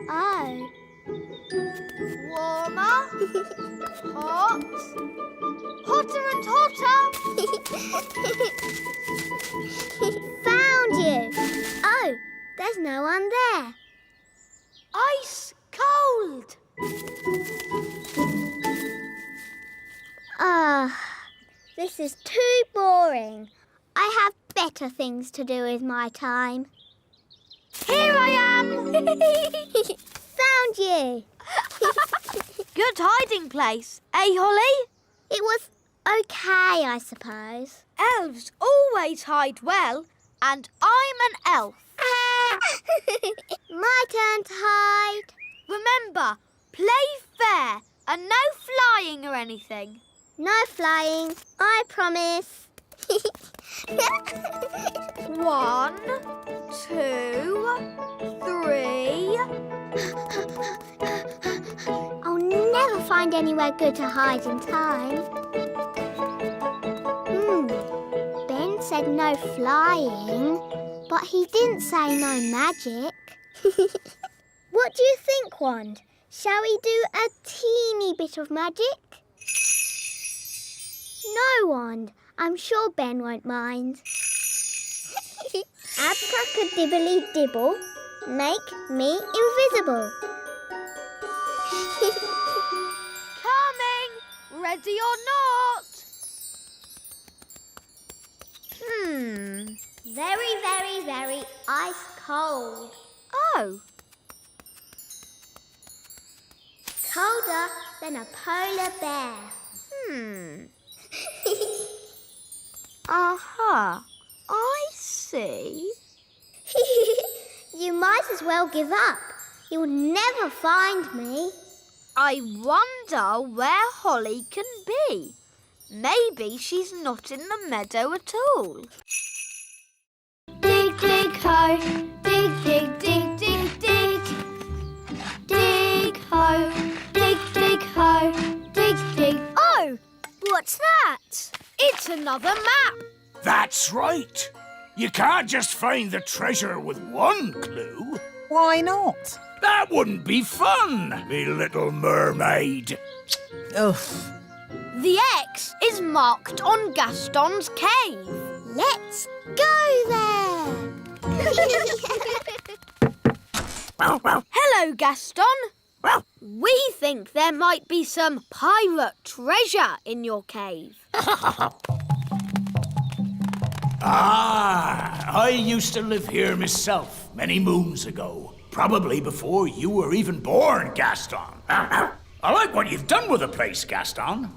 Oh. Warmer. Hot. Hotter and hotter. Found you. Oh, there's no one there. Ice cold. This is too boring. I have better things to do with my time. Here I am! Found you! Good hiding place, eh, Holly? It was okay, I suppose. Elves always hide well, and I'm an elf. My turn to hide. Remember, play fair and no flying or anything. No flying, I promise. 1, 2, 3. I'll never find anywhere good to hide in time. Ben said no flying, but he didn't say no magic. What do you think, Wand? Shall we do a teeny bit of magic? No, Wand. I'm sure Ben won't mind. Abracadibbly-dibble, make me invisible. Coming! Ready or not? Very, very, very ice cold. Oh. Colder than a polar bear. Aha, I see. You might as well give up. You'll never find me. I wonder where Holly can be. Maybe she's not in the meadow at all. Dig, dig, ho. Dig, dig, dig, dig, dig. Dig, ho. Dig, dig, ho. Dig, dig. Oh, what's that? It's another map. That's right. You can't just find the treasure with one clue. Why not? That wouldn't be fun, me little mermaid. Oof. The X is marked on Gaston's cave. Let's go there. Hello, Gaston. We think there might be some pirate treasure in your cave. I used to live here myself many moons ago. Probably before you were even born, Gaston. I like what you've done with the place, Gaston.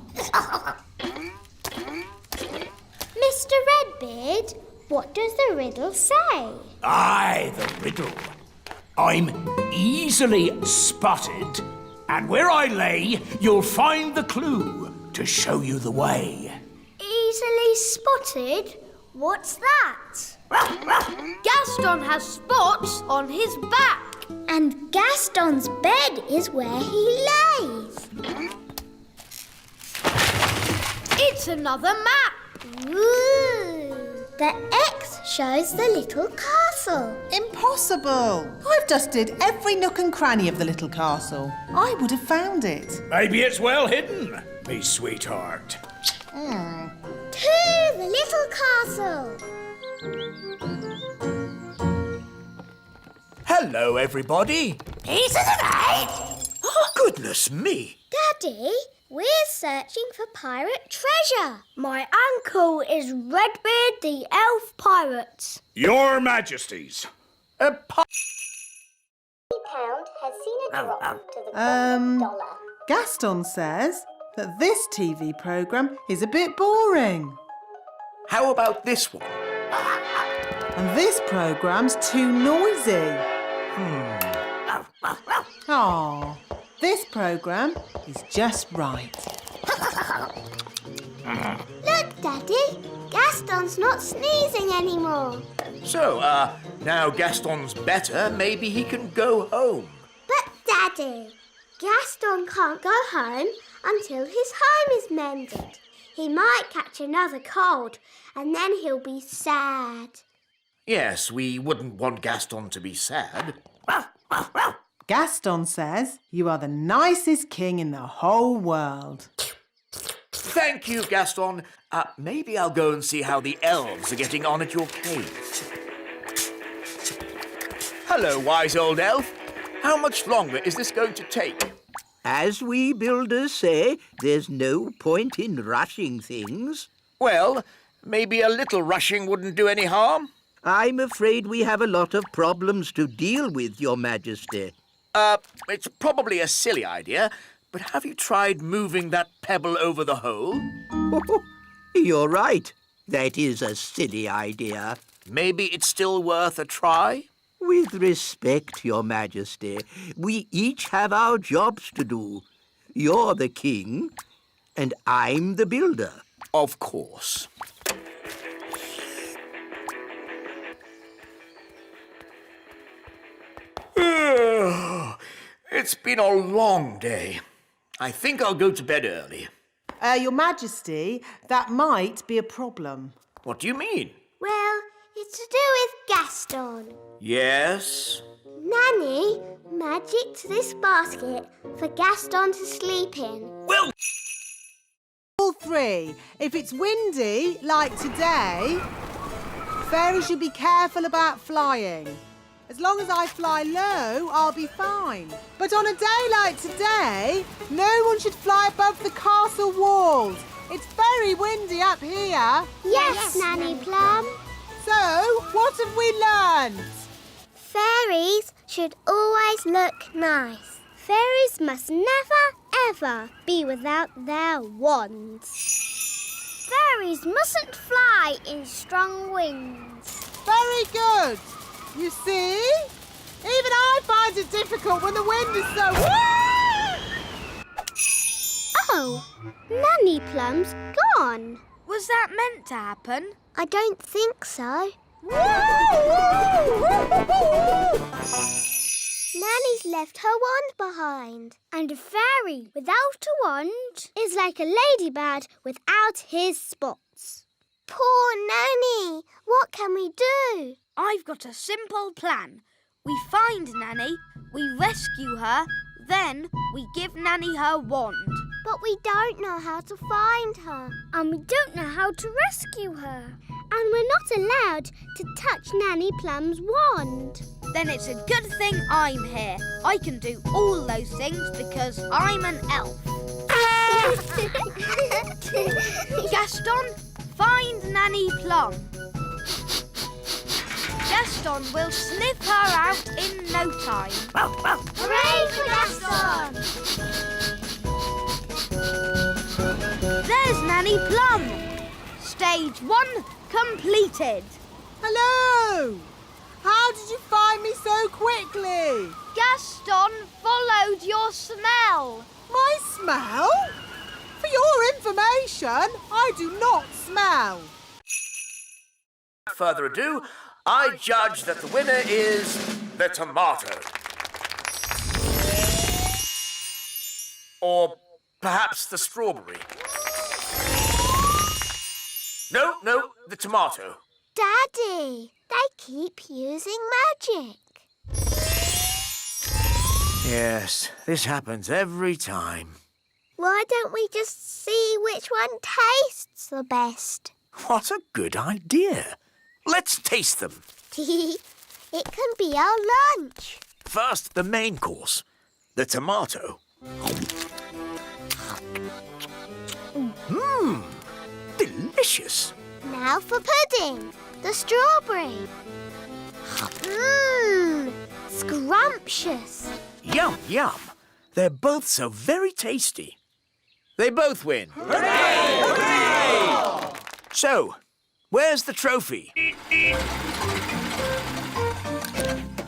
Mr. Redbeard, what does the riddle say? Aye, the riddle. I'm easily spotted, and where I lay, you'll find the clue to show you the way. Easily spotted? What's that? Gaston has spots on his back. And Gaston's bed is where he lays. It's another map. Ooh. The X shows the little castle. Impossible. I've dusted every nook and cranny of the little castle. I would have found it. Maybe it's well hidden, me sweetheart. To the little castle. Hello, everybody. Peace of the night. Oh, goodness me. Daddy, we're searching for pirate treasure. My uncle is Redbeard the Elf Pirate. Your Majesties. £50 has seen a drop to the $1. Gaston says that this TV programme is a bit boring. How about this one? And this programme's too noisy. Aw, this programme is just right. Look, Daddy, Gaston's not sneezing anymore. So, now Gaston's better, maybe he can go home. But, Daddy, Gaston can't go home until his home is mended. He might catch another cold, and then he'll be sad. Yes, we wouldn't want Gaston to be sad. Gaston says you are the nicest king in the whole world. Thank you, Gaston. Maybe I'll go and see how the elves are getting on at your cave. Hello, wise old elf. How much longer is this going to take? As we builders say, there's no point in rushing things. Well, maybe a little rushing wouldn't do any harm. I'm afraid we have a lot of problems to deal with, Your Majesty. It's probably a silly idea, but have you tried moving that pebble over the hole? You're right. That is a silly idea. Maybe it's still worth a try? With respect, Your Majesty, we each have our jobs to do. You're the king, and I'm the builder. Of course. It's been a long day. I think I'll go to bed early. Your Majesty, that might be a problem. What do you mean? Well, it's to do with Gaston. Yes? Nanny magicked this basket for Gaston to sleep in. Well, All three, if it's windy, like today, fairies should be careful about flying. As long as I fly low, I'll be fine. But on a day like today, no one should fly above the castle walls. It's very windy up here. Yes, Nanny Plum. So, what have we learned? Fairies should always look nice. Fairies must never, ever be without their wands. Fairies mustn't fly in strong winds. Very good. You see? Even I find it difficult when the wind is so... Oh, Nanny Plum's gone. Was that meant to happen? I don't think so. Nanny's left her wand behind. And a fairy without a wand is like a ladybird without his spots. Poor Nanny! What can we do? I've got a simple plan. We find Nanny, we rescue her, then we give Nanny her wand. But we don't know how to find her. And we don't know how to rescue her. And we're not allowed to touch Nanny Plum's wand. Then it's a good thing I'm here. I can do all those things because I'm an elf. Gaston, find Nanny Plum. Gaston will sniff her out in no time. Hooray for Gaston! There's Nanny Plum. Stage 1 completed. Hello! How did you find me so quickly? Gaston followed your smell. My smell? For your information, I do not smell. without further ado, I judge that the winner is the tomato. Or perhaps the strawberry. No, the tomato. Daddy, they keep using magic. Yes, this happens every time. Why don't we just see which one tastes the best? What a good idea. Let's taste them. It can be our lunch. First, the main course, the tomato. Delicious. Now for pudding, the strawberry. Scrumptious. Yum, yum. They're both so very tasty. They both win. Hooray! Hooray! So, where's the trophy?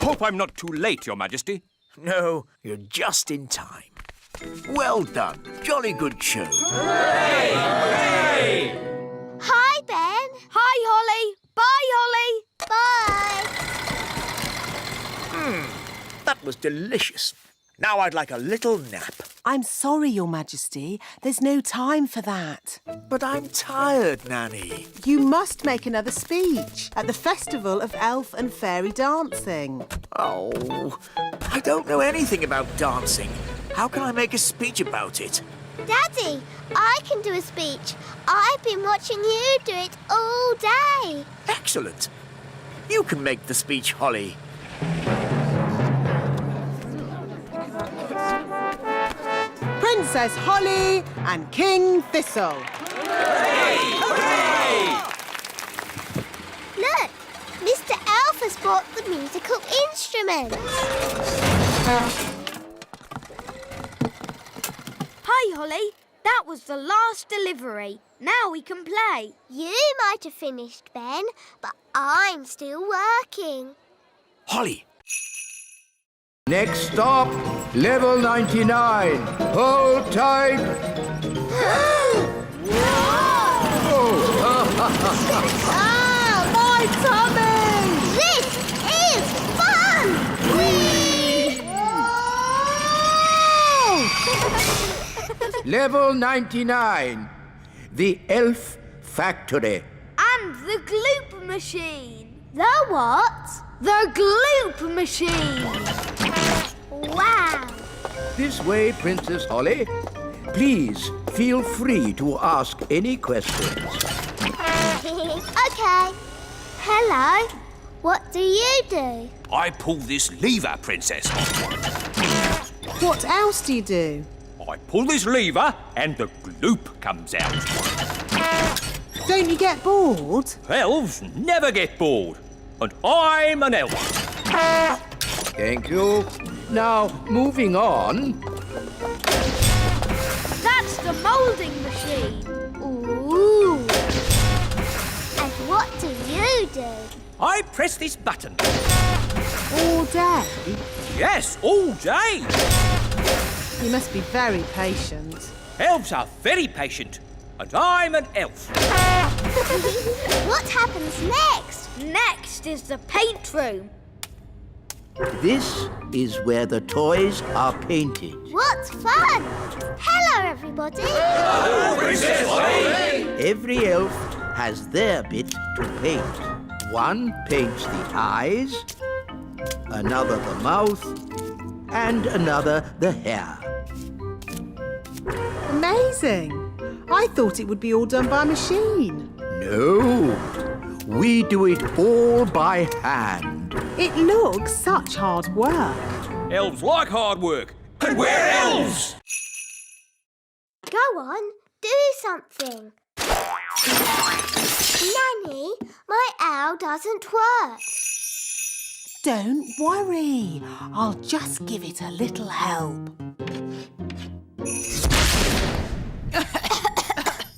Hope I'm not too late, Your Majesty. No, you're just in time. Well done. Jolly good show. Hi, Ben. Hi, Holly. Bye, Holly. Bye. That was delicious. Now I'd like a little nap. I'm sorry, Your Majesty. There's no time for that. But I'm tired, Nanny. You must make another speech at the Festival of Elf and Fairy Dancing. Oh, I don't know anything about dancing. How can I make a speech about it? Daddy, I can do a speech. I've been watching you do it all day. Excellent. You can make the speech, Holly. Princess Holly and King Thistle. Look, Mr. Elf has brought the musical instruments. Hi, Holly. That was the last delivery. Now we can play. You might have finished, Ben, but I'm still working. Holly, Next stop, level 99. Hold tight. Ah, my tummy! This is fun! Whee! Level 99. The Elf Factory. And the gloop machine. The what? The gloop machine. Wow! This way, Princess Holly. Please feel free to ask any questions. Okay. Hello. What do you do? I pull this lever, Princess. What else do you do? I pull this lever and the gloop comes out. Don't you get bored? Elves never get bored. And I'm an elf. Thank you. Now, moving on. That's the moulding machine. Ooh. And what do you do? I press this button. All day? Yes, all day. You must be very patient. Elves are very patient. And I'm an elf. What happens next? Next is the paint room. This is where the toys are painted. What fun! Hello, everybody. Every elf has their bit to paint. One paints the eyes, another the mouth, and another the hair. Amazing. I thought it would be all done by machine. No, we do it all by hand. It looks such hard work. Elves like hard work. And we're elves! Go on, do something. Nanny, my owl doesn't work. Don't worry. I'll just give it a little help.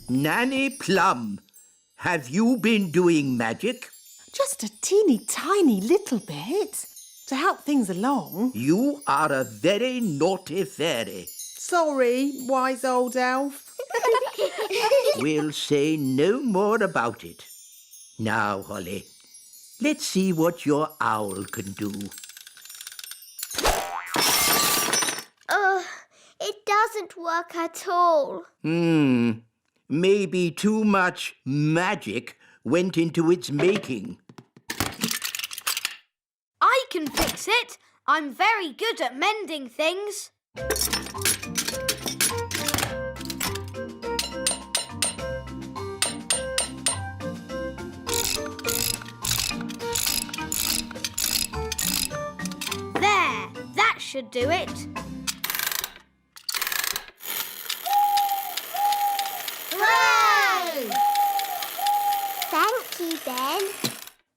Nanny Plum, have you been doing magic? Just a teeny tiny little bit to help things along. You are a very naughty fairy. Sorry, wise old elf. We'll say no more about it. Now, Holly, let's see what your owl can do. It doesn't work at all. Maybe too much magic went into its making. I can fix it. I'm very good at mending things. There, that should do it. Hooray! Thank you, Ben.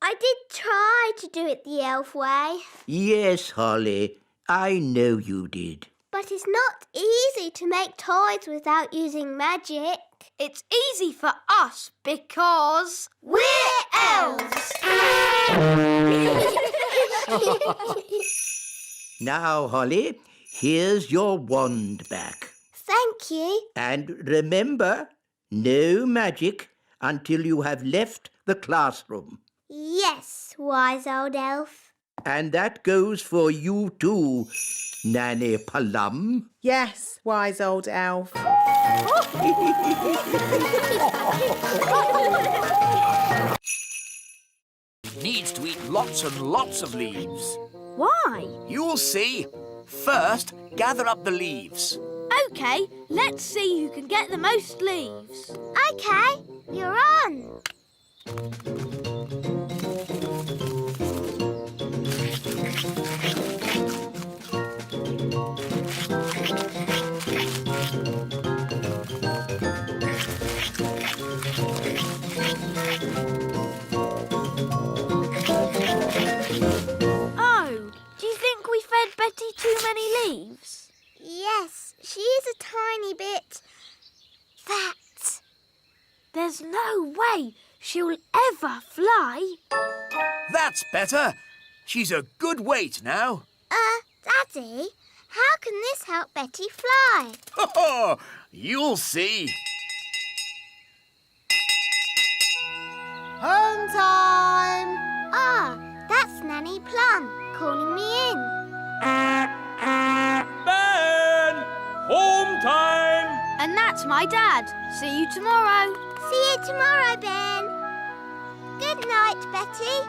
I did try to do it the elf way, Yes, Holly, I know you did. but it's not easy to make toys without using magic. It's easy for us because We're elves! Now, Holly, here's your wand back. Thank you. And remember, no magic until you have left the classroom. Yes, wise old elf. And that goes for you too, Nanny Plum. Yes, wise old elf. Needs to eat lots and lots of leaves. Why? You'll see. First, gather up the leaves. OK, let's see who can get the most leaves. OK, you're on. Oh, do you think we fed Betty too many leaves? Yes, she is a tiny bit fat. There's no way she'll ever fly. That's better. She's a good weight now. Daddy, how can this help Betty fly? Oh, you'll see. Home time! Ah, that's Nanny Plum calling me in. Ben! Home time! And that's my dad. See you tomorrow. See you tomorrow, Ben. Good night, Betty.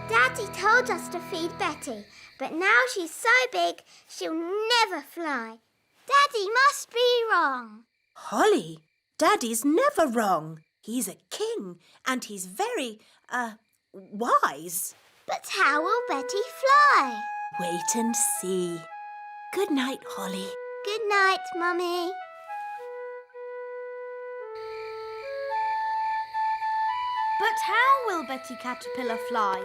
Daddy told us to feed Betty, but now she's so big she'll never fly. Daddy must be wrong. Holly, Daddy's never wrong. He's a king and he's very, wise. But how will Betty fly? Wait and see. Good night, Holly. Good night, Mummy. But how will Betty Caterpillar fly?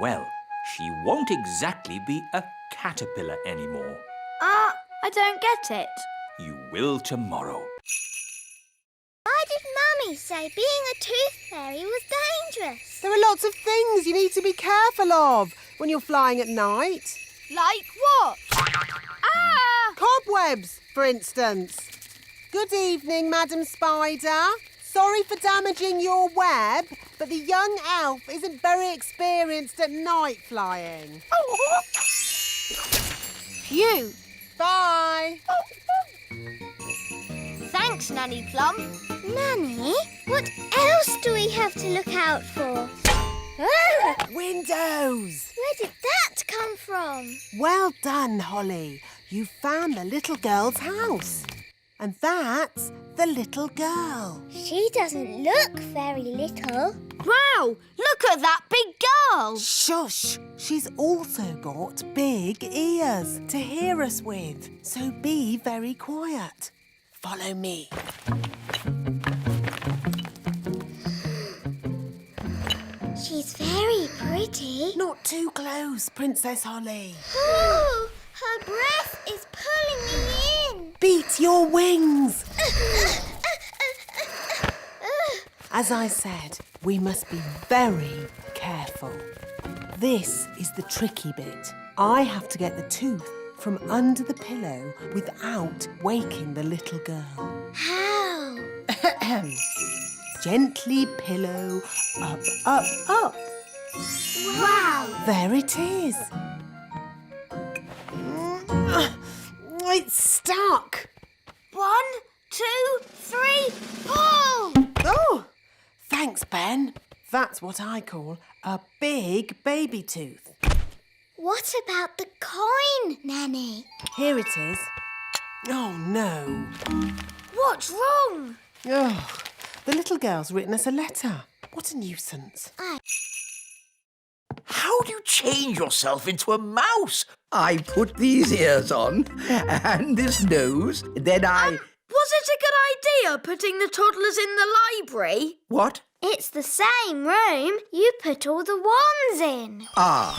Well, she won't exactly be a caterpillar anymore. I don't get it. You will tomorrow. Why did Mummy say being a tooth fairy was dangerous? There are lots of things you need to be careful of when you're flying at night. Like what? Ah! Cobwebs, for instance. Good evening, Madam Spider. Sorry for damaging your web, but the young elf isn't very experienced at night flying. Phew. Bye. Thanks, Nanny Plum. Nanny, what else do we have to look out for? Ah, Windows. where did that come from? Well done, Holly. You found the little girl's house. And that's the little girl. She doesn't look very little. Wow, look at that big girl. Shush! She's also got big ears to hear us with. So be very quiet. Follow me. She's very pretty. Not too close, Princess Holly. Oh, her breath is pulling me in. Beat your wings. As I said, we must be very careful. This is the tricky bit. I have to get the tooth from under the pillow without waking the little girl. How? Gently pillow, up, up, up. Wow. There it is. It's stuck. 1, 2, 3, pull! Oh, thanks, Ben. That's what I call a big baby tooth. What about the coin, Nanny? Here it is. Oh, no. What's wrong? Oh, the little girl's written us a letter. What a nuisance. How do you change yourself into a mouse? I put these ears on and this nose, then I... Was it a good idea putting the toddlers in the library? What? It's the same room. You put all the wands in. Ah.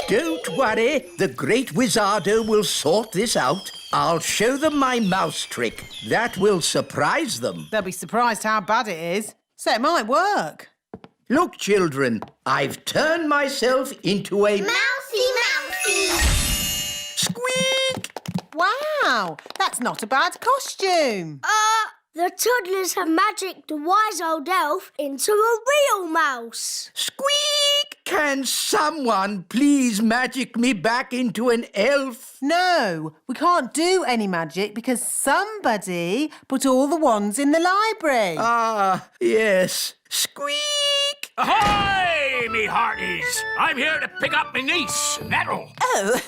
Don't worry, the great Wizardo will sort this out. I'll show them my mouse trick. That will surprise them. They'll be surprised how bad it is. So it might work. Look, children, I've turned myself into a... Mousy! Squeak! Wow, that's not a bad costume. The toddlers have magicked the wise old elf into a real mouse. Squeak! Can someone please magic me back into an elf? No, we can't do any magic because somebody put all the wands in the library. Ah, yes. Squeak! Ahoy, me hearties! I'm here to pick up my niece, Nettle. Oh,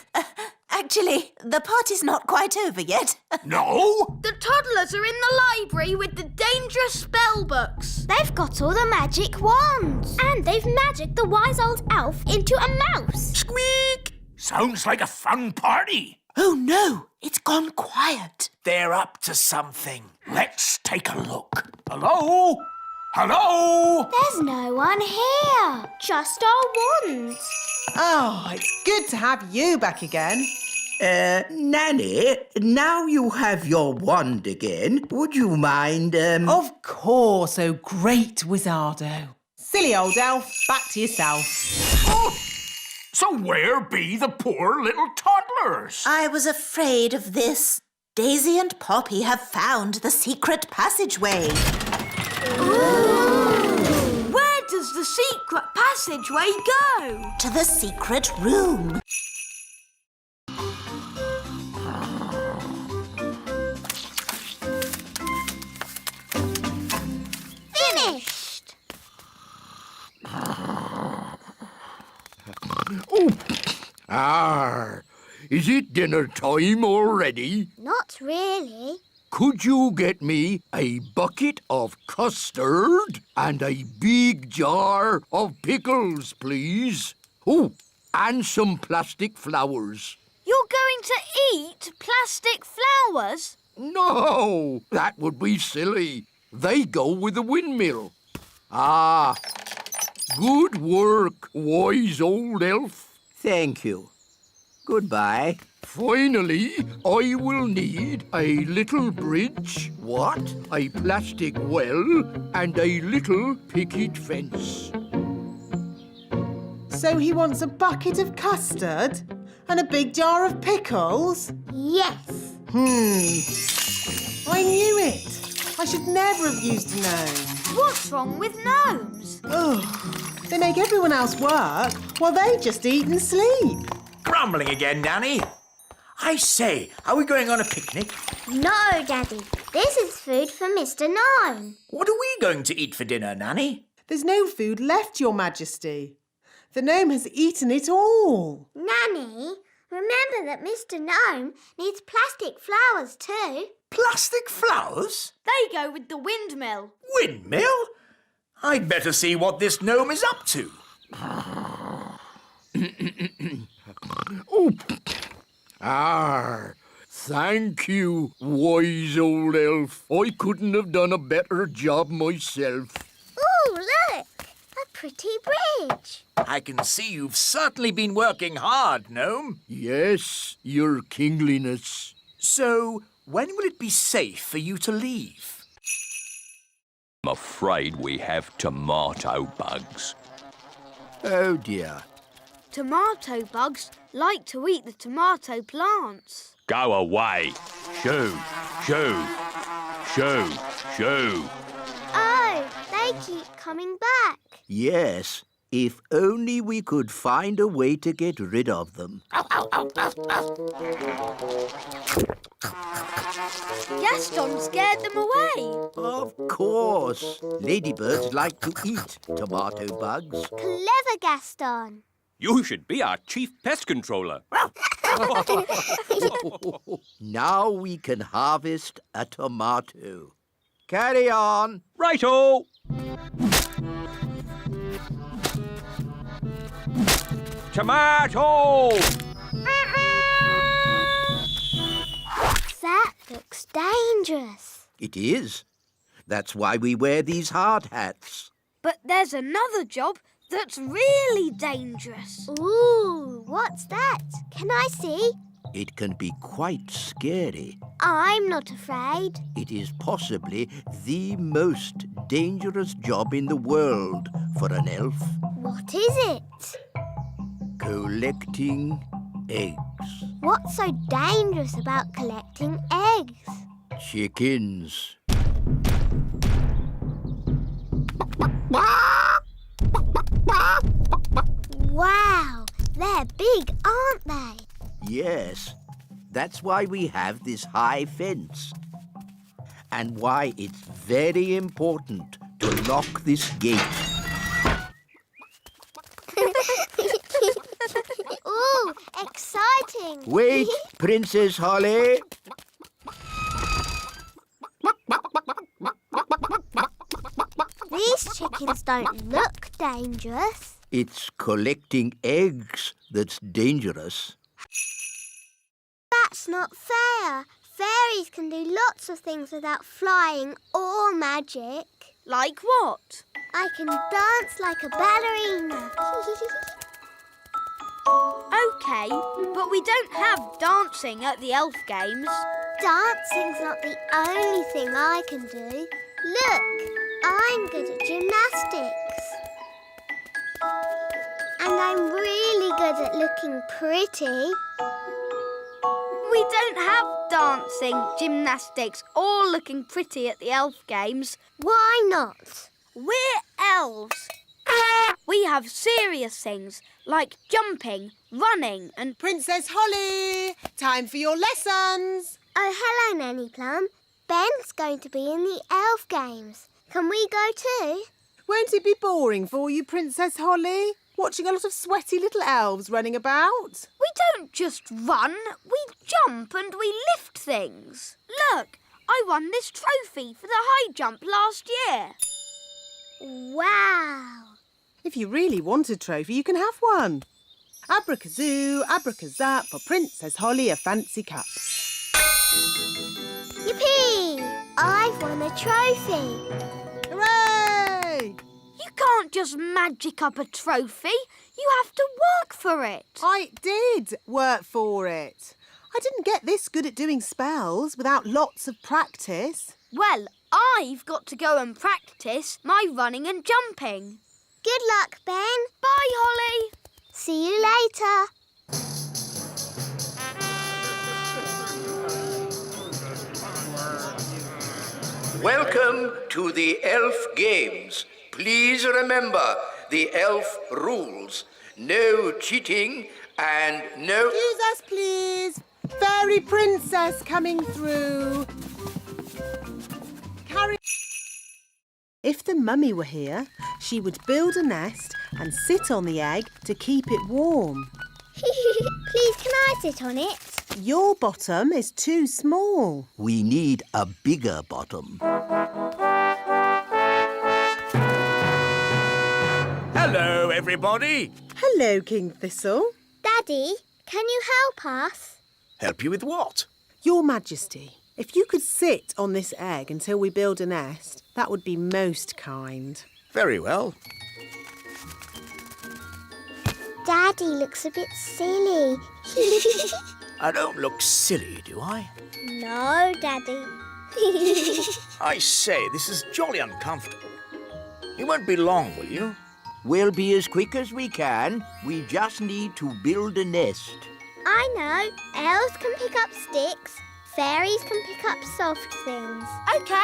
actually, the party's not quite over yet. No? The toddlers are in the library with the dangerous spell books. They've got all the magic wands. And they've magicked the wise old elf into a mouse. Squeak! Sounds like a fun party. Oh, no, it's gone quiet. They're up to something. Let's take a look. Hello? Hello? There's no one here. Just our wands. Oh, it's good to have you back again. Nanny, now you have your wand again. Would you mind, Of course, oh great Wizardo. Silly old elf, back to yourself. Oh, so where be the poor little toddlers? I was afraid of this. Daisy and Poppy have found the secret passageway. Where does the secret passageway go? To the secret room. Finished. Is it dinner time already? Not really. Could you get me a bucket of custard and a big jar of pickles, please? Oh, and some plastic flowers. You're going to eat plastic flowers? No, that would be silly. They go with the windmill. Ah, good work, wise old elf. Thank you. Goodbye. Finally, I will need a little bridge. What? A plastic well and a little picket fence. So he wants a bucket of custard and a big jar of pickles? Yes. I knew it. I should never have used a gnome. What's wrong with gnomes? Ugh. They make everyone else work while they just eat and sleep. Grumbling again, Nanny. I say, are we going on a picnic? No, Daddy. This is food for Mr. Gnome. What are we going to eat for dinner, Nanny? There's no food left, Your Majesty. The gnome has eaten it all. Nanny, remember that Mr. Gnome needs plastic flowers too. Plastic flowers? They go with the windmill. Windmill? I'd better see what this gnome is up to. Thank you, wise old elf. I couldn't have done a better job myself. Ooh, look! A pretty bridge. I can see you've certainly been working hard, gnome. Yes, your kingliness. So, when will it be safe for you to leave? I'm afraid we have tomato bugs. Oh, dear. Tomato bugs like to eat the tomato plants. Go away. Shoo, shoo, shoo, shoo. Oh, they keep coming back. Yes, if only we could find a way to get rid of them. Gaston scared them away. Of course. Ladybirds like to eat tomato bugs. Clever Gaston. You should be our chief pest controller. Now we can harvest a tomato. Carry on. Righto. Tomato! That looks dangerous. It is. That's why we wear these hard hats. But there's another job that's really dangerous. Ooh, what's that? Can I see? It can be quite scary. I'm not afraid. It is possibly the most dangerous job in the world for an elf. What is it? Collecting eggs. What's so dangerous about collecting eggs? Chickens. Wow, they're big, aren't they? Yes, that's why we have this high fence. And why it's very important to lock this gate. Ooh, exciting! Wait, Princess Holly. These chickens don't look dangerous. It's collecting eggs that's dangerous. That's not fair. Fairies can do lots of things without flying or magic. Like what? I can dance like a ballerina. OK, but we don't have dancing at the Elf Games. Dancing's not the only thing I can do. Look, I'm good at gymnastics. And I'm really good at looking pretty. We don't have dancing, gymnastics or looking pretty at the Elf Games. Why not? We're elves. We have serious things like jumping, running and... Princess Holly, time for your lessons. Oh, hello, Nanny Plum. Ben's going to be in the Elf Games. Can we go too? Won't it be boring for you, Princess Holly? Watching a lot of sweaty little elves running about? We don't just run, we jump and we lift things. Look, I won this trophy for the high jump last year. Wow. If you really want a trophy, you can have one. Abracazoo, abracazap, for Princess Holly a fancy cup. Yippee! I've won a trophy. Hooray! You can't just magic up a trophy. You have to work for it. I did work for it. I didn't get this good at doing spells without lots of practice. Well, I've got to go and practice my running and jumping. Good luck, Ben. Bye, Holly. See you later. Welcome to the Elf Games. Please remember the elf rules. No cheating and no... Excuse us, please. Fairy princess coming through. Carry... If the mummy were here, she would build a nest and sit on the egg to keep it warm. Please, can I sit on it? Your bottom is too small. We need a bigger bottom. Hello, everybody. Hello, King Thistle. Daddy, can you help us? Help you with what? Your Majesty, if you could sit on this egg until we build a nest, that would be most kind. Very well. Daddy looks a bit silly. I don't look silly, do I? No, Daddy. I say, this is jolly uncomfortable. You won't be long, will you? We'll be as quick as we can. We just need to build a nest. I know. Elves can pick up sticks. Fairies can pick up soft things. OK.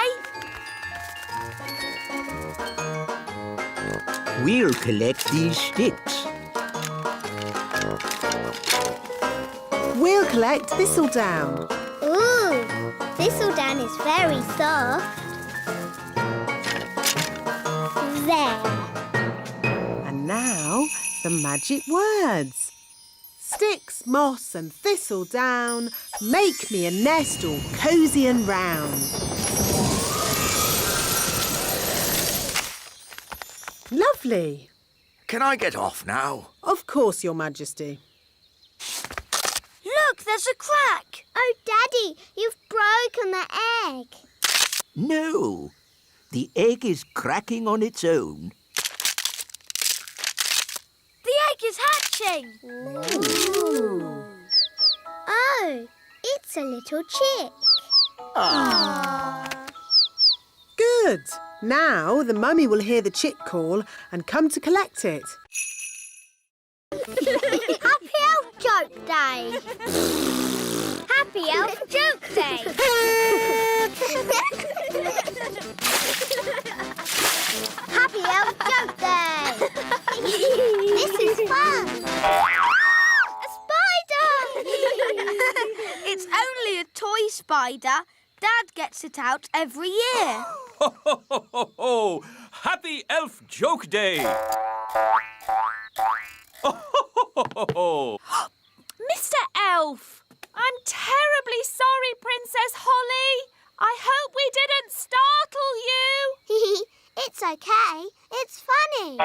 We'll collect these sticks. We'll collect thistledown. Ooh, thistledown is very soft. There. And now, the magic words. Sticks, moss and thistledown, make me a nest all cosy and round. Lovely. Can I get off now? Of course, Your Majesty. Look, there's a crack. Oh, Daddy, you've broken the egg. No, the egg is cracking on its own. The egg is hatching. Ooh. Oh, it's a little chick. Good. Now the mummy will hear the chick call and come to collect it. Happy Elf Joke Day. Happy Happy Elf Joke Day! Happy Elf Joke Day! This is fun! A spider! It's only a toy spider. Dad gets it out every year. Ho, ho, ho, ho, ho! Happy Elf Joke Day! Ho, ho, ho, ho, ho! Mr. Elf, I'm terribly sorry, Princess Holly. I hope we didn't startle you. It's okay. It's funny.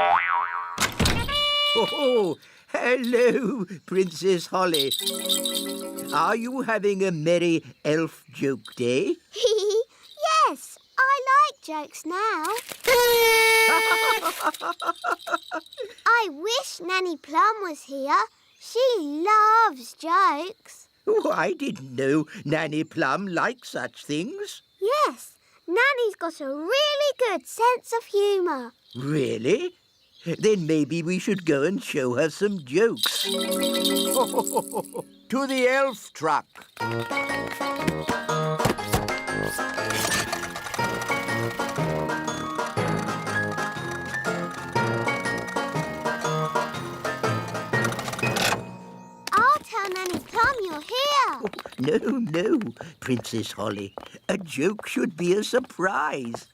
Oh, hello, Princess Holly. Are you having a merry elf joke day? Yes, I like jokes now. I wish Nanny Plum was here. She loves jokes. Oh, I didn't know Nanny Plum liked such things. Yes, Nanny's got a really good sense of humour. Really? Then maybe we should go and show her some jokes. To the elf truck. I'll tell Nanny Plum you're here. No, Princess Holly. A joke should be a surprise.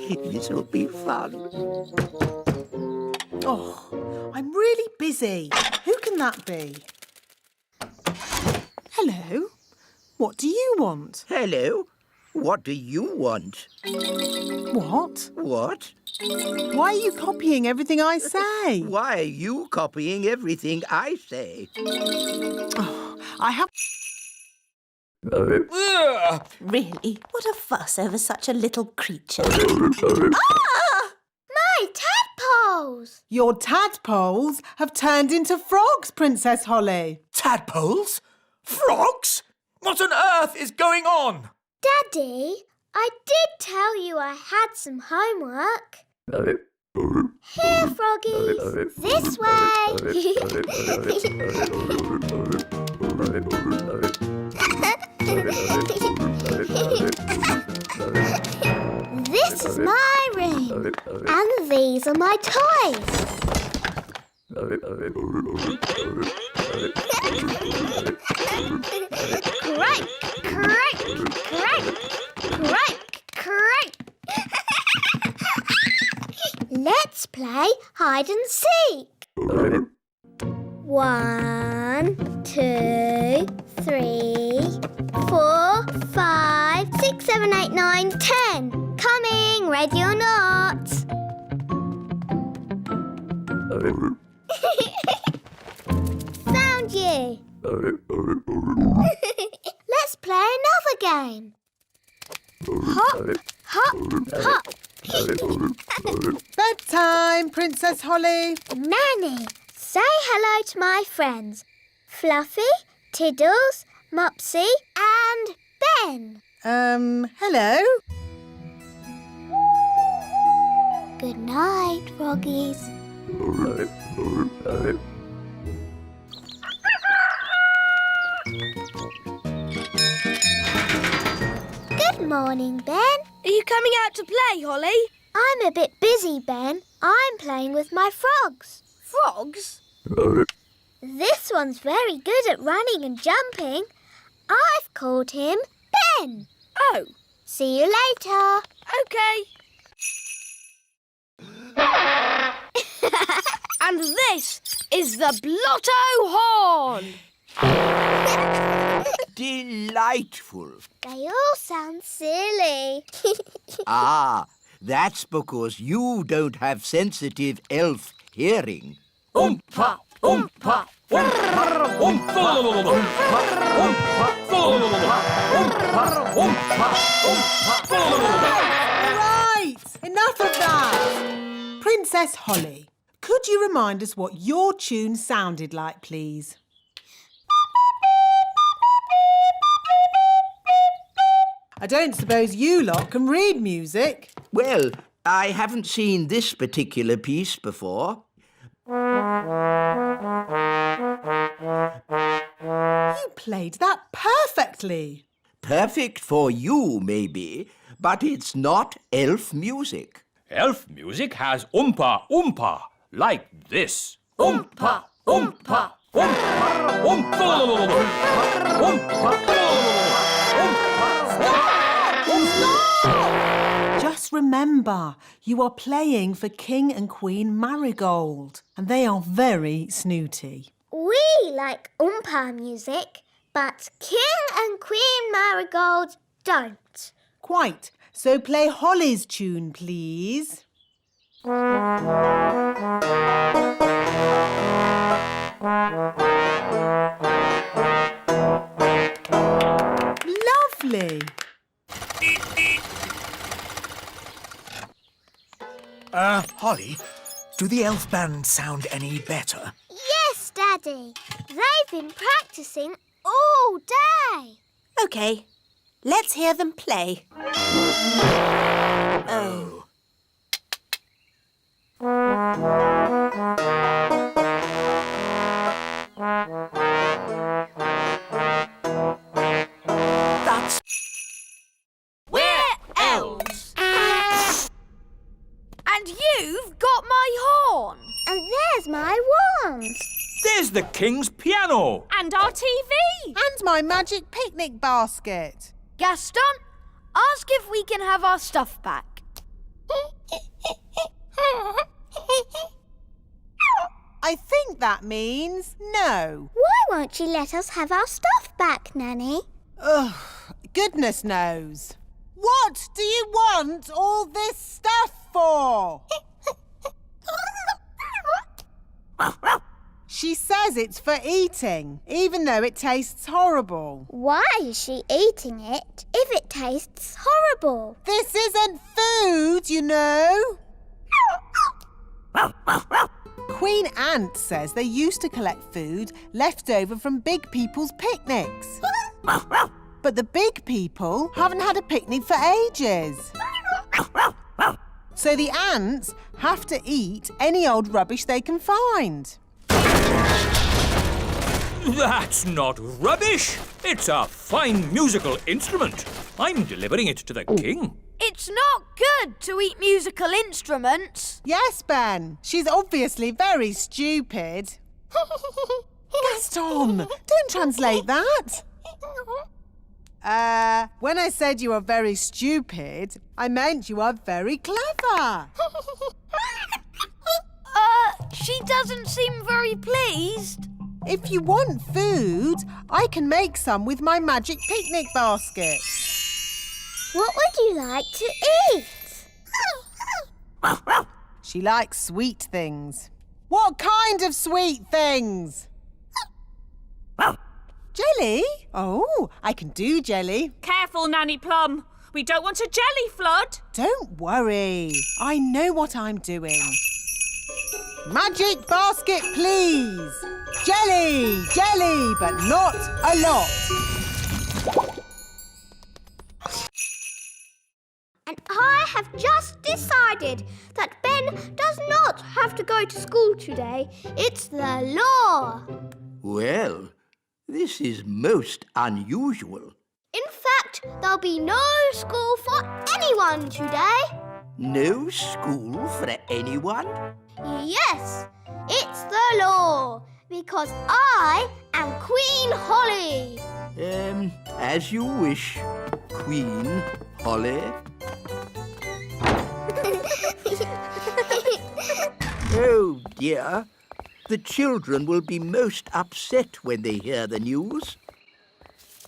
This'll be fun. Oh, I'm really busy. Who can that be? Hello. What do you want? Hello. What do you want? What? What? Why are you copying everything I say? Why are you copying everything I say? I have... Really? What a fuss over such a little creature. My tadpoles! Your tadpoles have turned into frogs, Princess Holly. Tadpoles? Frogs? What on earth is going on? Daddy, I did tell you I had some homework. Here, froggies. This way. This is my room. And these are my toys. Crank, crank, crank, crank, crank. Let's play hide and seek. 1, 2, 3, 4, 5, 6, 7, 8, 9, 10. Coming, ready or not? Found you. Let's play another game. Hop, hop, hop. Bedtime, Princess Holly. Nanny, say hello to my friends. Fluffy, Tiddles, Mopsy and Ben. Hello? Good night, froggies. Good morning, Ben. Are you coming out to play, Holly? I'm a bit busy, Ben. I'm playing with my frogs. Frogs? This one's very good at running and jumping. I've called him Ben. Oh, See you later. okay. And this is the Blotto Horn. Delightful. They all sound silly. Ah, that's because you don't have sensitive elf hearing. Oompa, oompa, oompa, oompa, Right, enough of that. Princess Holly, could you remind us what your tune sounded like, please? I don't suppose you lot can read music. Well, I haven't seen this particular piece before. You played that perfectly. Perfect for you, maybe, but it's not elf music. Elf music has oompa oompa, like this. Oompa oompa oompa oompa Just remember, you are playing for King and Queen Marigold, and they are very snooty. We like Oompa music, but King and Queen Marigold don't. Quite. So play Holly's tune, please. Lovely. Holly, do the elf band sound any better? Yes, Daddy. They've been practicing all day. OK, let's hear them play. Oh. That's... We're elves. And you've got my horn. And there's my wand. There's the king's piano. And our TV. And my magic picnic basket. Gaston, ask if we can have our stuff back. I think that means no. Why won't you let us have our stuff back, Nanny? Ugh, goodness knows. What do you want all this stuff for? She says it's for eating, even though it tastes horrible. Why is she eating it if it tastes horrible? This isn't food, you know. Queen Ant says they used to collect food left over from big people's picnics. But the big people haven't had a picnic for ages. So the ants have to eat any old rubbish they can find. That's not rubbish. It's a fine musical instrument. I'm delivering it to the king. It's not good to eat musical instruments. Yes, Ben. She's obviously very stupid. Gaston, don't translate that. When I said you are very stupid, I meant you are very clever. She doesn't seem very pleased. If you want food, I can make some with my magic picnic basket. What would you like to eat? She likes sweet things. What kind of sweet things? Jelly? Oh, I can do jelly. Careful, Nanny Plum. We don't want a jelly flood. Don't worry. I know what I'm doing. Magic basket, please. Jelly, jelly, but not a lot. And I have just decided that Ben does not have to go to school today. It's the law. Well, this is most unusual. In fact, there'll be no school for anyone today. No school for anyone? Yes, it's the law. Because I am Queen Holly. As you wish, Queen Holly. Oh, dear. The children will be most upset when they hear the news.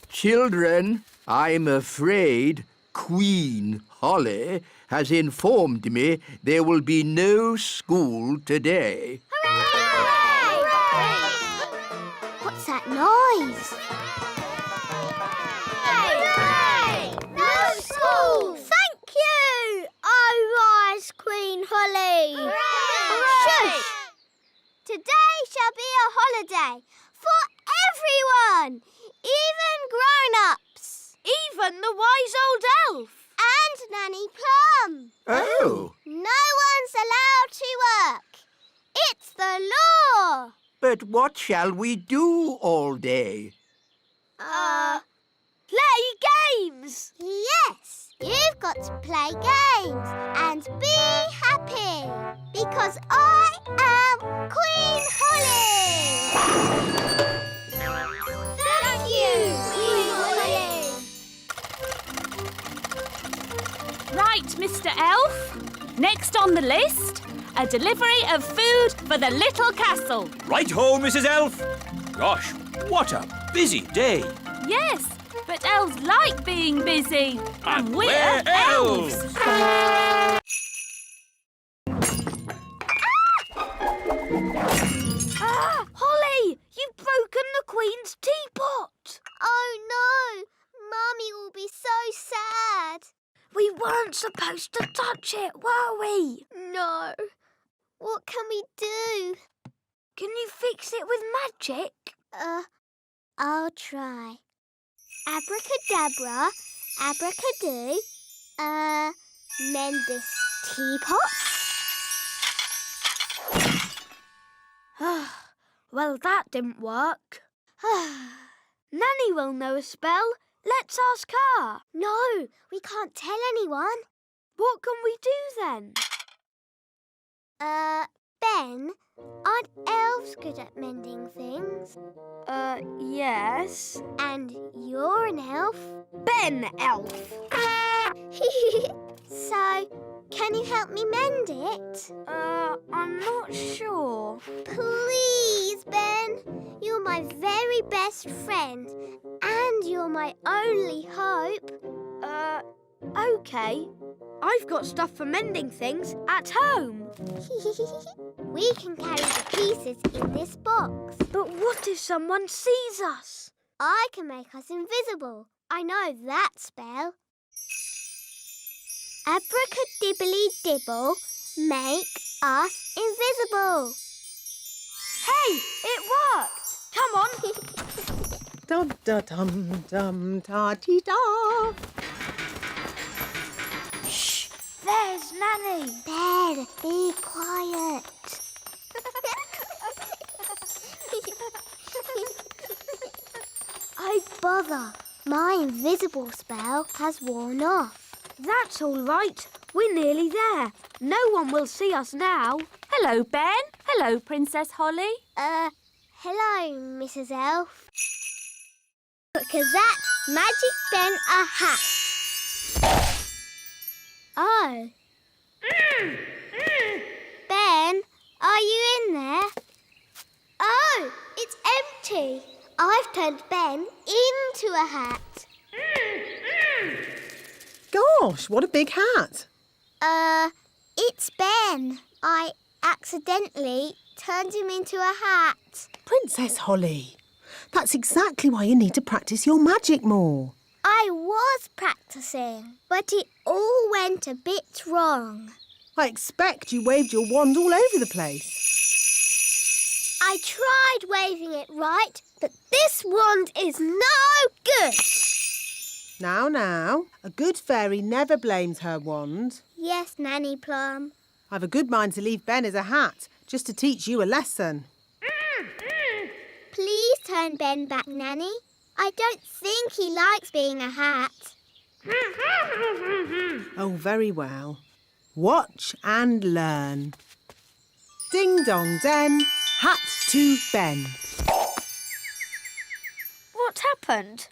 Children, I'm afraid Queen Holly has informed me there will be no school today. What's that noise? Hooray! No school! Thank you! Oh, rise, Queen Holly! Hooray! Shush! Today shall be a holiday for everyone, even grown-ups. Even the wise old elf. And Nanny Plum. Oh. No one's allowed to work. It's the law. But what shall we do all day? Play games! Yes, you've got to play games and be happy because I am Queen Holly. Thank you, Queen Holly. Right, Mr. Elf. Next on the list, a delivery of food for the little castle. Right-ho, Mrs. Elf. Gosh, what a busy day. Yes, but elves like being busy. And we're we're elves. Holly, you've broken the Queen's teapot. Oh no, Mummy will be so sad. We weren't supposed to touch it, were we? No. What can we do? Can you fix it with magic? I'll try. Abracadabra, abracadoo. Mend this teapot. Well, that didn't work. Nanny will know a spell. Let's ask her. No, we can't tell anyone. What can we do then? Ben, aren't elves good at mending things? Yes. And you're an elf? Ben Elf. So, can you help me mend it? I'm not sure. Please, Ben. You're my very best friend. And you're my only hope. Okay. I've got stuff for mending things at home. We can carry the pieces in this box. But what if someone sees us? I can make us invisible. I know that spell. Abracadibbly-dibble, make us invisible. Hey, it worked! Come on. Dum-da-dum-dum-ta-ti-da. Shh, there's Nanny. Ben, be quiet. Oh, bother. My invisible spell has worn off. That's all right. We're nearly there. No one will see us now. Hello, Ben. Hello, Princess Holly. Hello, Mrs. Elf. Look at that. Magic Ben a hat. Oh. Ben, are you in there? Oh, it's empty. I've turned Ben into a hat. Gosh, what a big hat. It's Ben. I accidentally turned him into a hat. Princess Holly, that's exactly why you need to practice your magic more. I was practicing, but it all went a bit wrong. I expect you waved your wand all over the place. I tried waving it right, but this wand is no good. Now, a good fairy never blames her wand. Yes, Nanny Plum. I've a good mind to leave Ben as a hat, just to teach you a lesson. Please turn Ben back, Nanny. I don't think he likes being a hat. Oh, very well. Watch and learn. Ding dong den, hat to Ben. What happened?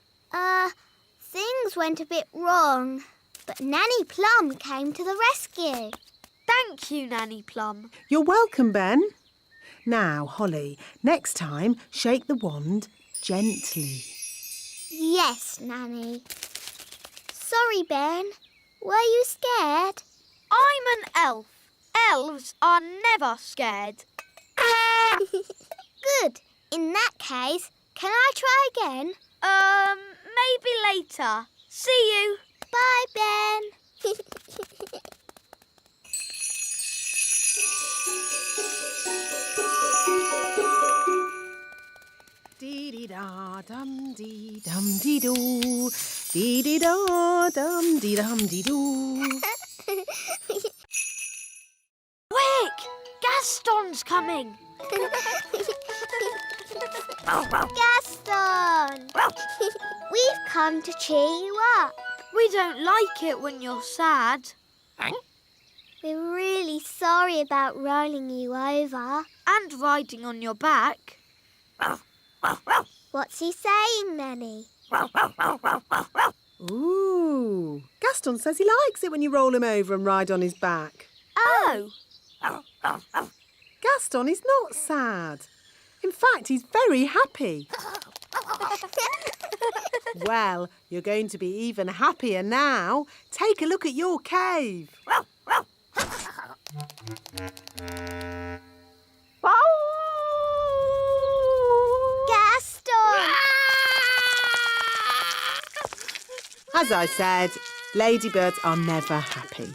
Things went a bit wrong, but Nanny Plum came to the rescue. Thank you, Nanny Plum. You're welcome, Ben. Now, Holly, next time, shake the wand gently. Yes, Nanny. Sorry, Ben. Were you scared? I'm an elf. Elves are never scared. Good. In that case, can I try again? Maybe later. See you. Bye, Ben. Dee-dee-da-dum-dee-dum-dee-doo. Dee-dee-da-dum-dee-dum-dee-doo. Quick! Gaston's coming. Gaston! We've come to cheer you up. We don't like it when you're sad. We're really sorry about rolling you over. And riding on your back. What's he saying, Nanny? Ooh, Gaston says he likes it when you roll him over and ride on his back. Oh! Gaston is not sad. In fact, he's very happy. Well, you're going to be even happier now. Take a look at your cave. Gaston! As I said, ladybirds are never happy.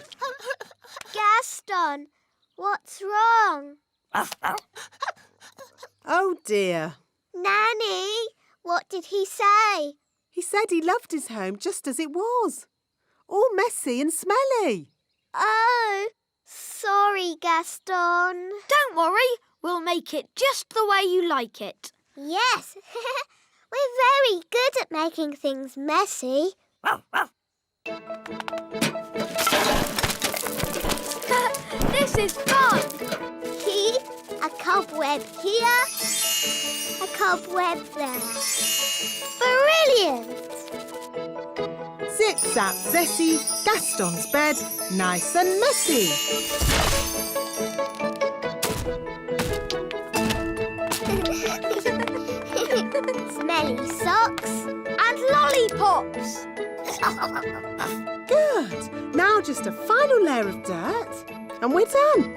Gaston, what's wrong? Oh dear. Nanny, what did he say? He said he loved his home just as it was. All messy and smelly. Oh, sorry, Gaston. Don't worry, we'll make it just the way you like it. Yes, we're very good at making things messy. This is fun! A cobweb here, a cobweb there. Brilliant! Zip, zap, zessie, Gaston's bed, nice and messy. Smelly socks. And lollipops! Good. Now just a final layer of dirt and we're done.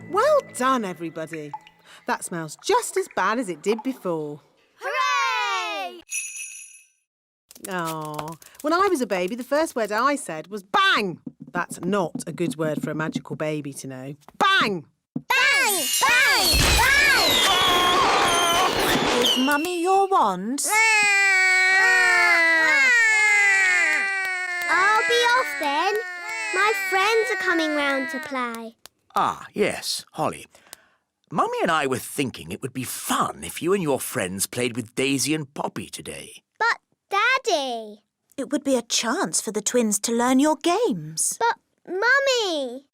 Well done, everybody. That smells just as bad as it did before. Hooray! Oh, when I was a baby, the first word I said was bang. That's not a good word for a magical baby to know. Bang! Bang! Bang! Bang! Is Mummy your wand? I'll be off then. My friends are coming round to play. Ah, yes, Holly. Mummy and I were thinking it would be fun if you and your friends played with Daisy and Poppy today. But, Daddy. It would be a chance for the twins to learn your games. But, Mummy.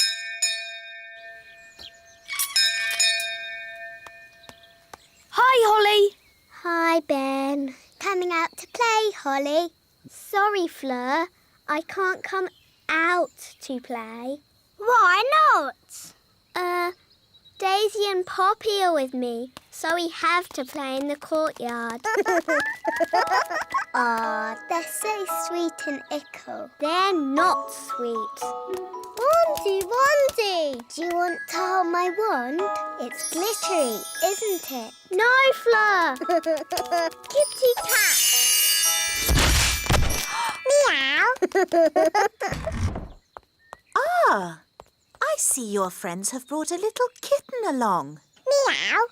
Hi, Holly. Hi, Ben. Coming out to play, Holly. Sorry, Fleur. I can't come out to play. Why not? Daisy and Poppy are with me, so we have to play in the courtyard. Aw, they're so sweet and ickle. They're not sweet. Wandy, Wandy! Do you want to hold my wand? It's glittery, isn't it? No, Fleur! Kitty cat! Meow! Ah, I see your friends have brought a little kitten along. Meow.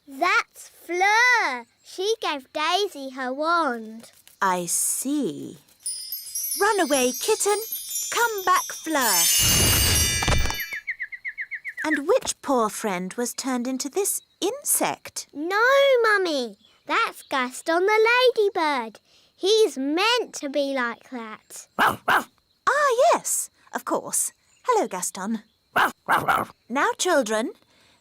That's Fleur. She gave Daisy her wand. I see. Run away, kitten. Come back, Fleur. And which poor friend was turned into this insect? No, Mummy. That's Gaston the ladybird. He's meant to be like that. Ah, yes, of course. Hello, Gaston. Now, children,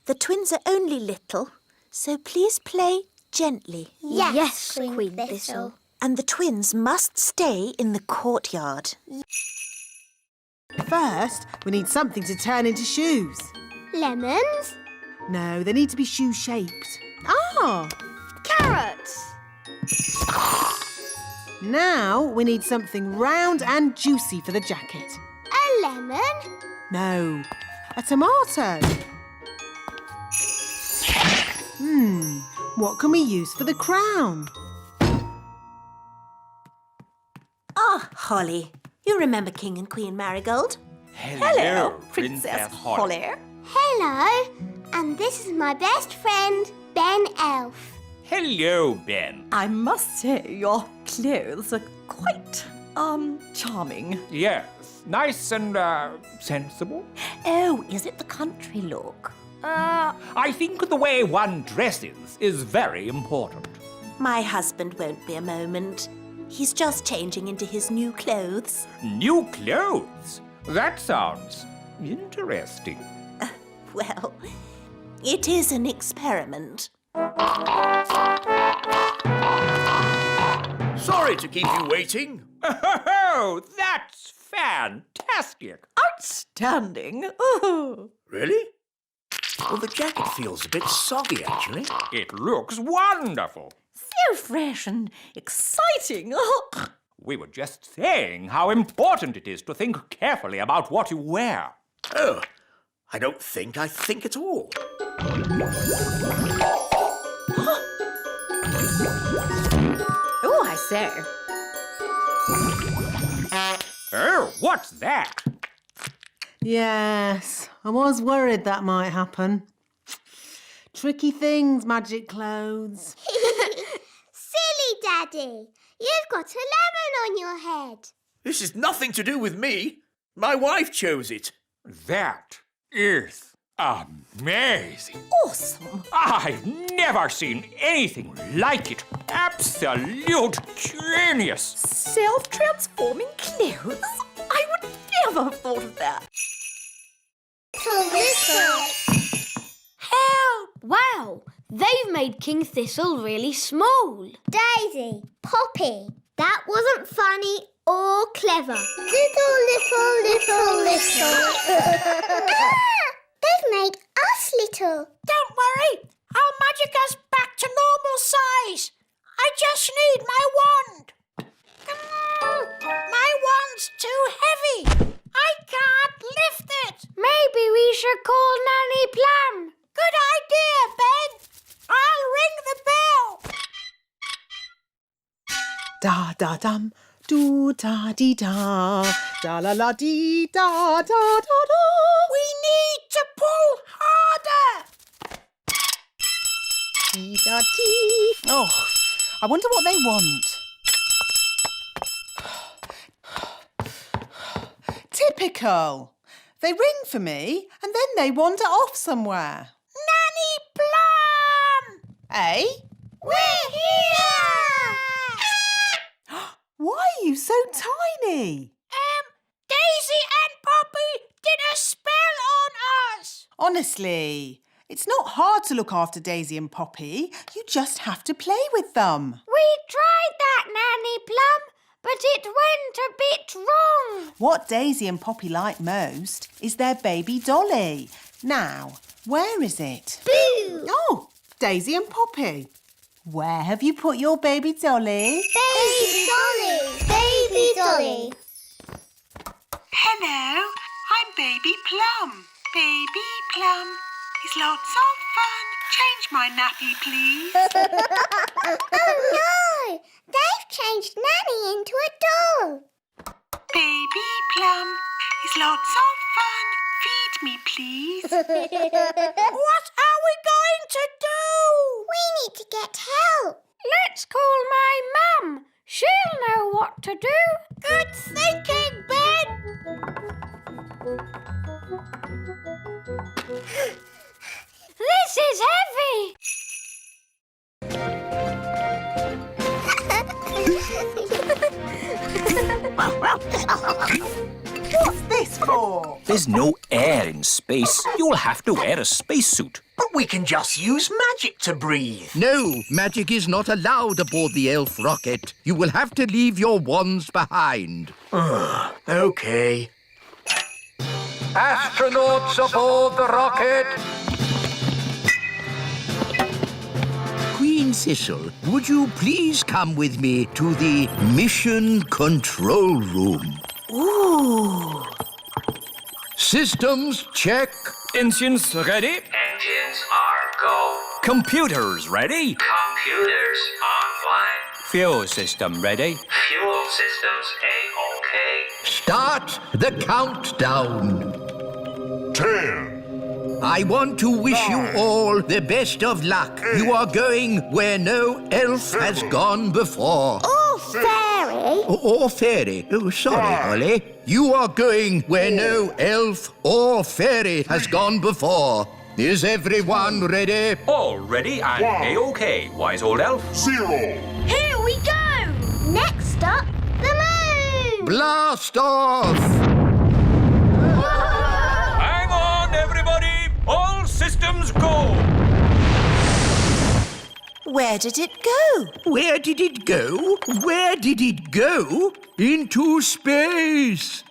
the twins are only little, so please play gently. Yes, Queen Thistle. And the twins must stay in the courtyard. First, we need something to turn into shoes. Lemons? No, they need to be shoe-shaped. Ah! Carrots. Now we need something round and juicy for the jacket. A lemon? No, a tomato. What can we use for the crown? Ah, Holly, you remember King and Queen Marigold? Hello, Princess Holly. Hello. And this is my best friend, Ben Elf. Hello, Ben. I must say your clothes are quite, charming. Yes, nice and, sensible. Oh, is it the country look? I think the way one dresses is very important. My husband won't be a moment. He's just changing into his new clothes. New clothes? That sounds interesting. Well, it is an experiment. Sorry to keep you waiting. Oh, that's fantastic. Outstanding. Oh. Really? Well, the jacket feels a bit soggy, actually. It looks wonderful. So fresh and exciting. Oh. We were just saying how important it is to think carefully about what you wear. Oh, I don't think I think at all. Oh, I say. Oh, what's that? Yes, I was worried that might happen. Tricky things, magic clothes. Silly Daddy, you've got a lemon on your head. This is nothing to do with me. My wife chose it. That is amazing. Awesome. I've never seen anything like it. Absolute genius. Self-transforming clothes? I would never have thought of that. Help! Wow, they've made King Thistle really small. Daisy, Poppy, that wasn't funny or clever. Little. They've made us little. Don't worry, I'll magic us back to normal size. I just need my wand. My wand's too heavy. I can't lift it. Maybe we should call Nanny Plum. Good idea, Ben. I'll ring the bell. Da da dum, do da dee da, da la la dee da da da da. We need to pull harder. Dee da dee. Oh, I wonder what they want. Typical. They ring for me and then they wander off somewhere. Nanny Plum! Eh? We're here! Why are you so tiny? Daisy and Poppy did a spell on us. Honestly, it's not hard to look after Daisy and Poppy. You just have to play with them. We tried that, Nanny Plum, but it went a bit wrong. What Daisy and Poppy like most is their baby dolly. Now, where is it? Boo! Oh, Daisy and Poppy. Where have you put your baby dolly? Baby Dolly! Baby Dolly! Hello, I'm Baby Plum. Baby Plum is lots of fun. Change my nappy, please. Oh no! They've changed Nanny into a doll. Baby Plum is lots of fun. Feed me, please. What are we going to do? We need to get help. Let's call my mum. She'll know what to do. Good thinking, Ben. This is heavy. What's this for? There's no air in space. You'll have to wear a spacesuit. But we can just use magic to breathe. No, magic is not allowed aboard the elf rocket. You will have to leave your wands behind. OK. Astronauts aboard the rocket! Queen Thistle, would you please come with me to the mission control room? Ooh. Systems check. Engines ready? Engines are go. Computers ready? Computers online. Fuel system ready? Fuel systems A-OK. Start the countdown. 10. I want to wish you all the best of luck. You are going where no elf has gone before. Oh, fairy. Or fairy. Oh, sorry, Holly. You are going where no elf or fairy has gone before. Is everyone ready? All ready and A-OK, wise old elf. 0. Here we go! Next up, the moon! Blast off! Hang on, everybody! All systems go! Where did it go? Where did it go? Where did it go? Into space!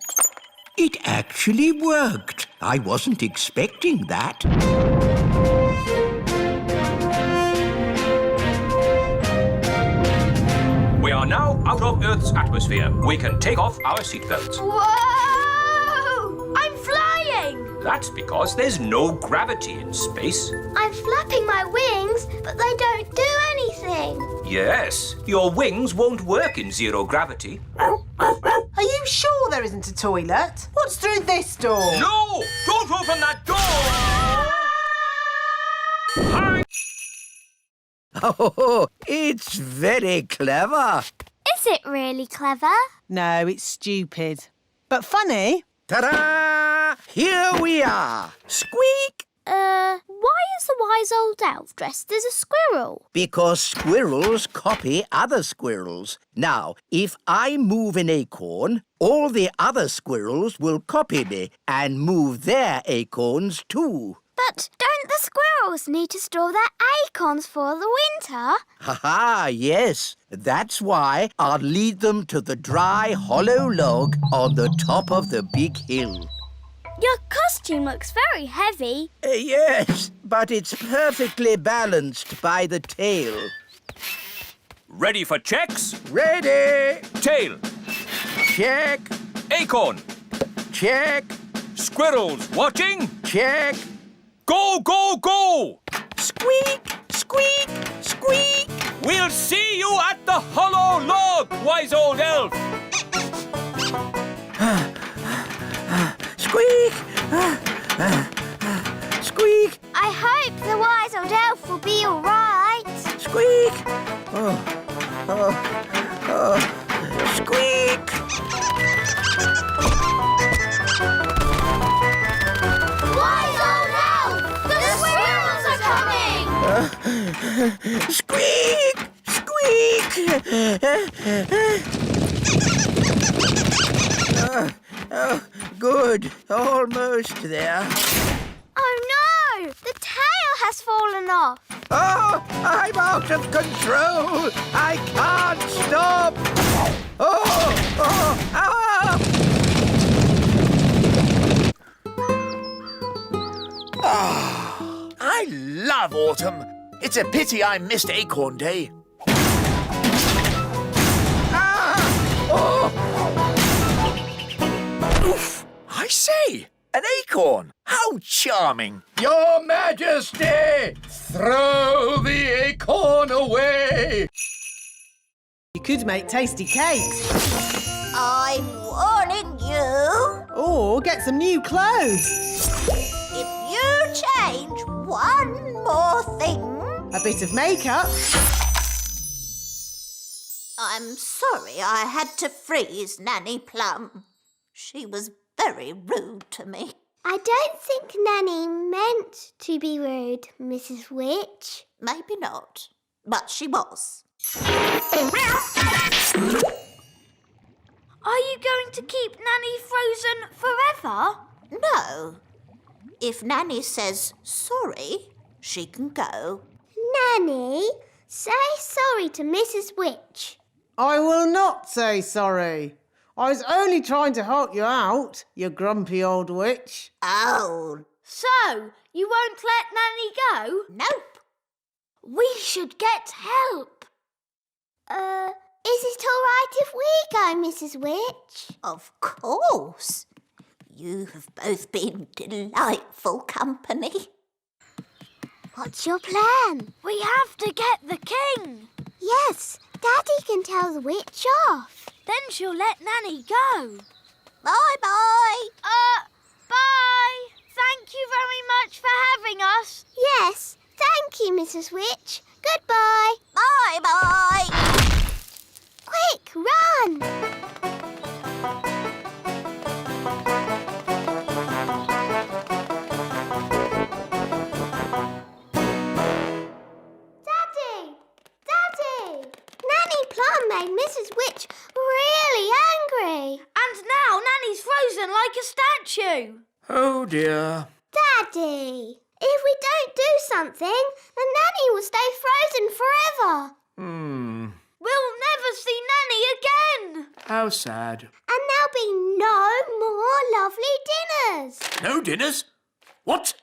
It actually worked. I wasn't expecting that. We are now out of Earth's atmosphere. We can take off our seatbelts. Whoa! I'm flying! That's because there's no gravity in space. I'm flapping my wings, but they don't do anything. Yes, your wings won't work in zero gravity. Are you sure there isn't a toilet? What's through this door? No! Don't open that door! Hi! Oh, it's very clever. Is it really clever? No, it's stupid. But funny. Ta-da! Here we are. Squeak! Why is the wise old elf dressed as a squirrel? Because squirrels copy other squirrels. Now, if I move an acorn, all the other squirrels will copy me and move their acorns too. But don't the squirrels need to store their acorns for the winter? Ha-ha, yes. That's why I'll lead them to the dry, hollow log on the top of the big hill. Your costume looks very heavy. Yes, but it's perfectly balanced by the tail. Ready for checks? Ready! Tail. Check. Acorn. Check. Squirrels watching? Check. Go, go, go! Squeak! Squeak! Squeak! We'll see you at the hollow log, wise old elf! Squeak! Squeak! I hope the wise old elf will be all right. Squeak! Squeak! Wise old elf! The squirrels are coming! Squeak! Squeak! Good. Almost there. Oh no! The tail has fallen off. Oh, I'm out of control. I can't stop. I love autumn. It's a pity I missed Acorn Day. Oof! I say, an acorn. How charming. Your Majesty, throw the acorn away. You could make tasty cakes. I'm warning you. Or get some new clothes. If you change one more thing... A bit of makeup. I'm sorry I had to freeze Nanny Plum. She was very rude to me. I don't think Nanny meant to be rude, Mrs. Witch. Maybe not, but she was. Are you going to keep Nanny frozen forever? No. If Nanny says sorry, she can go. Nanny, say sorry to Mrs. Witch. I will not say sorry. I was only trying to help you out, you grumpy old witch. Oh. So, you won't let Nanny go? Nope. We should get help. Is it all right if we go, Mrs. Witch? Of course. You have both been delightful company. What's your plan? We have to get the king. Yes, Daddy can tell the witch off. Then she'll let Nanny go. Bye-bye. Bye. Thank you very much for having us. Yes, thank you, Mrs. Witch. Goodbye. Bye-bye. Quick, run! like a statue. Oh dear. Daddy, if we don't do something, the nanny will stay frozen forever. We'll never see Nanny again. How sad. And there'll be no more lovely dinners. No dinners? What?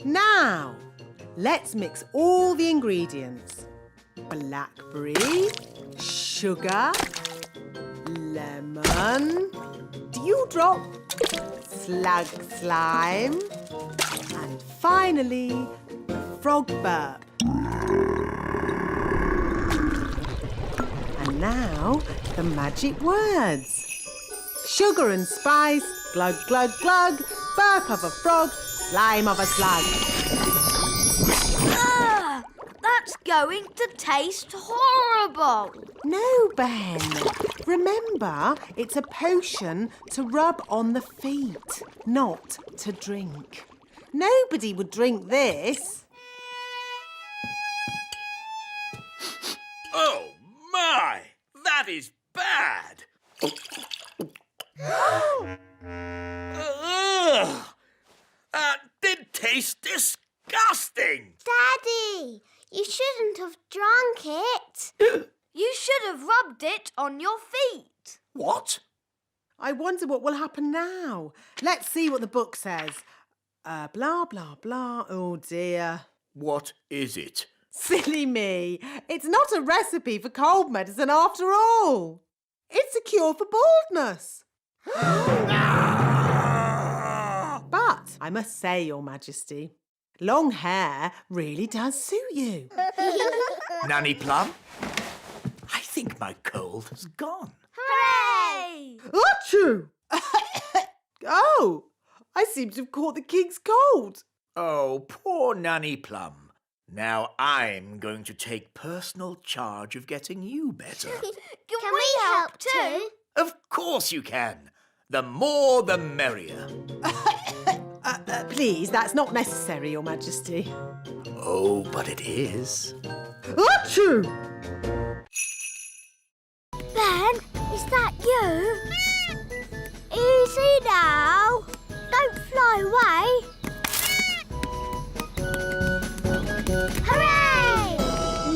Now, let's mix all the ingredients. Blackberry, sugar, lemon, dewdrop, slug slime, and finally, frog burp. And now, the magic words. Sugar and spice, glug, glug, glug, burp of a frog, slime of a slug. That's going to taste horrible. No, Ben. Remember, it's a potion to rub on the feet, not to drink. Nobody would drink this. Oh, my! That is bad! Ugh! That did taste disgusting! Daddy, you shouldn't have drunk it. You should have rubbed it on your feet. What? I wonder what will happen now. Let's see what the book says. Blah, blah, blah. Oh, dear. What is it? Silly me. It's not a recipe for cold medicine after all. It's a cure for baldness. But I must say, Your Majesty, long hair really does suit you. Nanny Plum? I think my cold has gone. Hooray! Achoo! Oh, I seem to have caught the king's cold. Oh, poor Nanny Plum. Now I'm going to take personal charge of getting you better. Can we help too? Of course you can. The more the merrier. Please, that's not necessary, Your Majesty. Oh, but it is. Achoo! Ben, is that you? Easy now. Don't fly away. Hooray!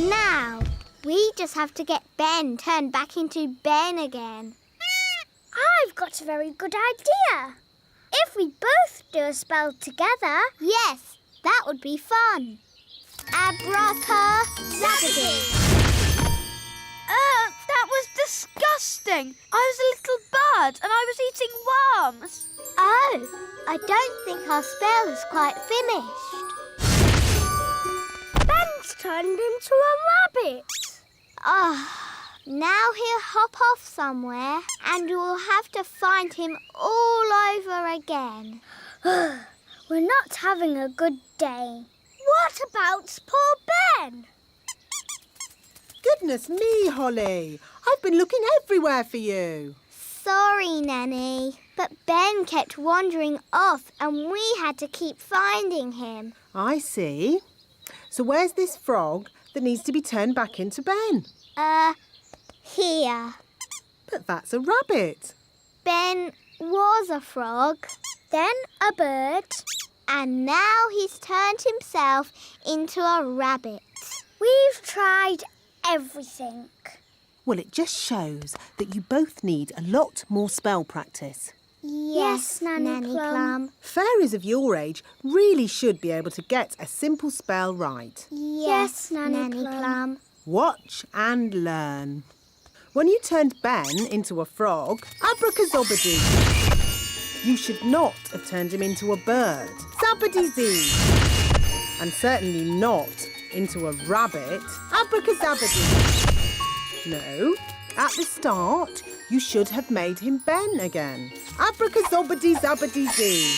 Now, we just have to get Ben turned back into Ben again. I've got a very good idea. If we both do a spell together... Yes, that would be fun. Abracadabra. That was disgusting. I was a little bird and I was eating worms. Oh, I don't think our spell is quite finished. Ben's turned into a rabbit. Now he'll hop off somewhere and we'll have to find him all over again. We're not having a good day. What about poor Ben? Goodness me, Holly. I've been looking everywhere for you. Sorry, Nanny, but Ben kept wandering off and we had to keep finding him. I see. So where's this frog that needs to be turned back into Ben? Here. But that's a rabbit. Ben was a frog, then a bird, and now he's turned himself into a rabbit. We've tried everything. Well, it just shows that you both need a lot more spell practice. Yes, Nanny Plum. Fairies of your age really should be able to get a simple spell right. Yes, Nanny Plum. Watch and learn. When you turned Ben into a frog, abracadabra. You should not have turned him into a bird. Zabbity-zee. And certainly not into a rabbit. Abracadabra. No, at the start, you should have made him Ben again. Abracadabra-zabbity-zee.